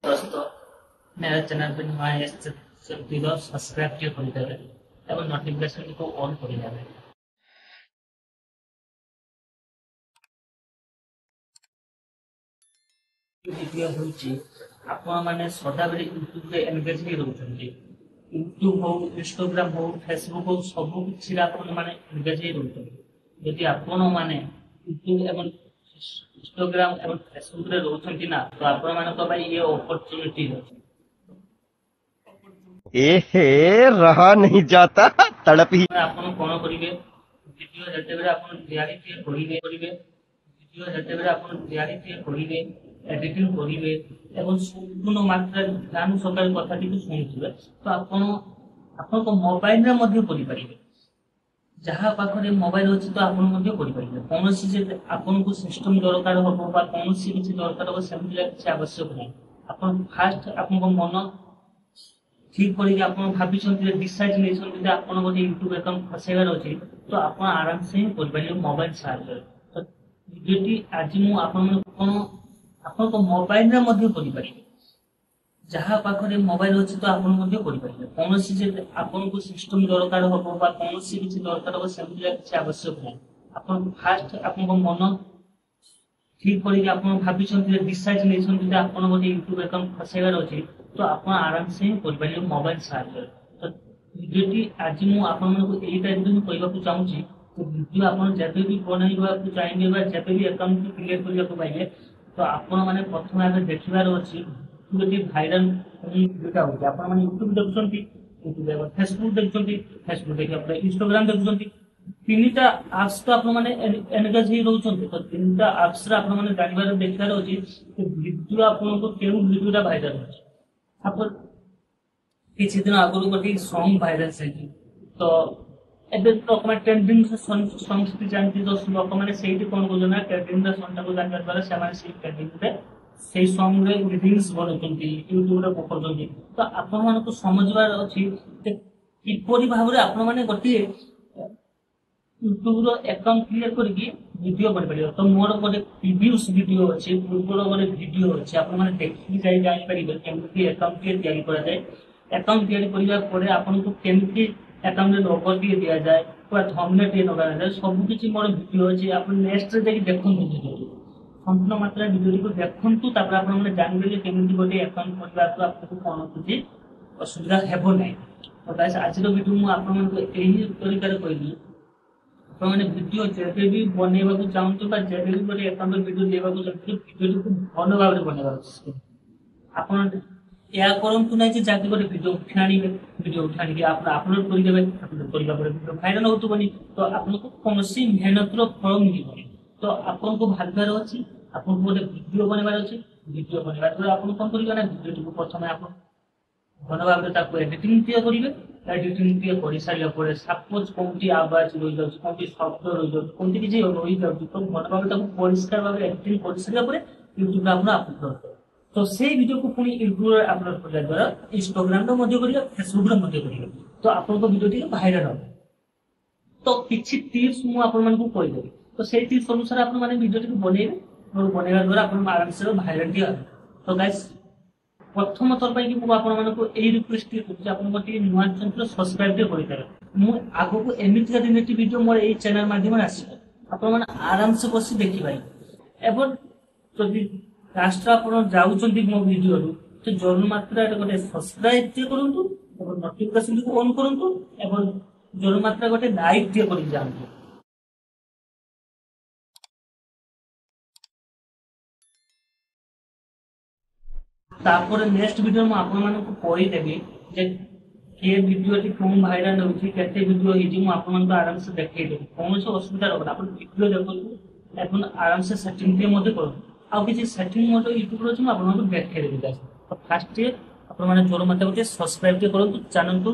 दोस्तों मेरे चैनल पर नया है तो सब्सक्राइब कर और नोटिफिकेशन को ऑन कर देवे। वीडियो होची आपण माने सदा बेले यूट्यूब रे एंगेज ही रहउछन्ती। यूट्यूब हो इंस्टाग्राम हो फेसबुक हो सब किछि रा आपण माने एंगेज ही रहउछन्ती। यदि आपण माने यूट्यूब एवं इंस्टाग्राम एवं फेसबुक रे रहउछन्ती ना तो आपण माने तो भाई ये अपॉर्चुनिटी है। एहे रहा नहीं जाता तड़प ही आपण कोन करिवे वीडियो जेते बेले आपण रियलिटी करिवे वीडियो जेते बेले आपण रियलिटी करिवे एडिटिंग करिवे एवं संपूर्ण मात्रा ध्यान सकाल कथाटी को सुनिथिबे तो आपण को मोबाइल रे मध्ये करि परिबे। जहाँ पाखरे मोबाइल अछि तो आपण मध्ये करि परिबे। कोनोसी जे आपण को सिस्टम दरकार होबो बा कोनोसी किछि दरकार हो सेमला किछि आवश्यक नै। आपण फास्ट आपण को मन ठीक करी आपण भाबिछन्ती डिसाइड नेछन्ती जे आपण गोटे YouTube अकाउंट फसेबार अछि तो आपण आराम से करि परिबे मोबाइल साहाय्य। तो वीडियोटी आज मु आपण को मोबाइल रे मध्ये करि परिबे। जहाँ पाखरे मोबाइल अछि तो आपण मध्ये करि परिबे। कोनोसी जे आपण को सिस्टम दरकार होबो बा कोनोसी किछि दरकार हो सेमला किछि आवश्यक नै। आपण फास्ट आपण को मन ठीक करी आपण भाबिछन्ती डिसाइड नेछन्ती जे आपण गोटे YouTube अकाउंट फसेबार अछि तो आपण आराम से करि परिबे मोबाइल साहाय्य। तो वीडियोटी आज मु आपण को एई टाइम में कहबा को चाहूची तो वीडियो आपण जबे भी बनाइबा को चाहिए बा जबे भी अकाउंट क्रिएट करिया को पाइबे तो आपण माने प्रथम आगे देखिबार अछि गोटे भाइरल वीडियोटा हो आपण माने YouTube देखछन्ती YouTube एवं फेसबुक देखछन्ती फेसबुक देखि आपण इंस्टाग्राम देखछन्ती तीनटा एप्स तो आपण माने एनगेज ही रहउछन्ती। तो तीनटा एप्स रे आपण माने जानिबार देखिबार अछि कि वीडियो आपण को केउ वीडियोटा भाइरल अछि। आपण किछि दिन आगु गोटे सॉन्ग भाइरल छै तो एबे लोक माने ट्रेंडिंग सॉन्ग जानती तो लोक माने सेठी कोन बोलना ट्रेंडिंग रे सॉन्ग को जानबार द्वारा से माने से ट्रेंडिंग रे से सॉन्ग रे रील्स बनउछन्ती YouTube रे पकड़छन्ती। तो आपण माने को समझबार अछि कि किपरि भाबरे आपण माने गोटे YouTube रो अकाउंट क्रिएट करके वीडियो बन परियो। तो मोर गोटे प्रीवियस वीडियो अछि पूर्वरो गोटे वीडियो अछि आपण माने देखि जाय जाय परिबे केमति अकाउंट के तैयारी करा जाय। अकाउंट तैयारी करिया परे आपण को केमति अकाउंट रे लोगो दिया जाय पूरा थंबनेल टे लगा जाय सब किछि मोर वीडियो अछि। आपण नेक्स्ट रे देखि देखन वीडियो संपूर्ण मात्रा वीडियो को देखंतु तापर आपण माने जानबे जे केमति गोटे अकाउंट करबा तो आपको कोन किछि असुविधा हेबो नै। तो गाइस आज रो वीडियो मु आपण को एही तरीका रे कहली आपण वीडियो जेबे भी बनेबा को चाहंतु बा जेबे भी गोटे अकाउंट वीडियो लेबा को चाहंतु वीडियो को भलो भाबरे बनेबा आपण या करंतु नै जे जाके गोटे वीडियो उठानी के आपण अपलोड करि देबे अपलोड करिला परे वीडियो भाइरल होतु बनी तो आपन को कोनोसी मेहनत रो फल मिलिबो। तो आपन को भागबार अछि आपन को गोटे वीडियो बनेबार अछि वीडियो बनेबार द्वारा आपन कोन करिबा ना वीडियो को प्रथमे आपन भलो भाबरे ताको एडिटिंग किया करिवे। एडिटिंग किया करि सारिया परे सपोज कोनटी आवाज रहि जाउ कोनटी शब्द रहि जाउ कोनटी किछि रहि जाउ तो भलो भाबरे ताको परिष्कार भाबरे एडिटिंग करि सारिया परे YouTube रे आपन अपलोड करबे। तो से वीडियो को पुनी YouTube रे अपलोड करला द्वारा इंस्टाग्राम रो मध्ये करिया फेसबुक रो मध्ये करिया तो आपन को वीडियो टी भाइरल हो। तो किछि टिप्स मु आपन मन को कहि देबे तो से टिप्स अनुसार आपन माने वीडियो टी बनेबे और बनेबा द्वारा आपन आराम से भाइरल टी। तो गाइस प्रथम थर पई कि मु आपन मन को एई रिक्वेस्ट करछि आपन गोटे नुवा चैनल सब्सक्राइब दे करि देबे। मु आगो को एमितिका दिनेटी वीडियो मोर एई चैनल माध्यम रे आसी आपन मन आराम से बसी देखि पाइ एबो जदि राष्ट्र आपण जाउछन्ती मो वीडियो रु तो जरूर मात्रा रे गोटे सब्सक्राइब दे करंतु और नोटिफिकेशन को ऑन करंतु एवं जरूर मात्रा गोटे लाइक दे करि जानतु। तापर नेक्स्ट वीडियो में आपण माने को कहि देबी जे के वीडियो टी कोन भाइरल होछि केते वीडियो हिजि मु आपण को आराम से देखै देबी कोन से असुविधा रहबा आपण वीडियो देखु अपन आराम से सेटिंग के मध्ये करू आ किछि सेटिंग मोड YouTube रो छु आपण को देखै देबी। तो फास्ट आपण माने जोर मते गोटे सब्सक्राइब के करंतु चैनल को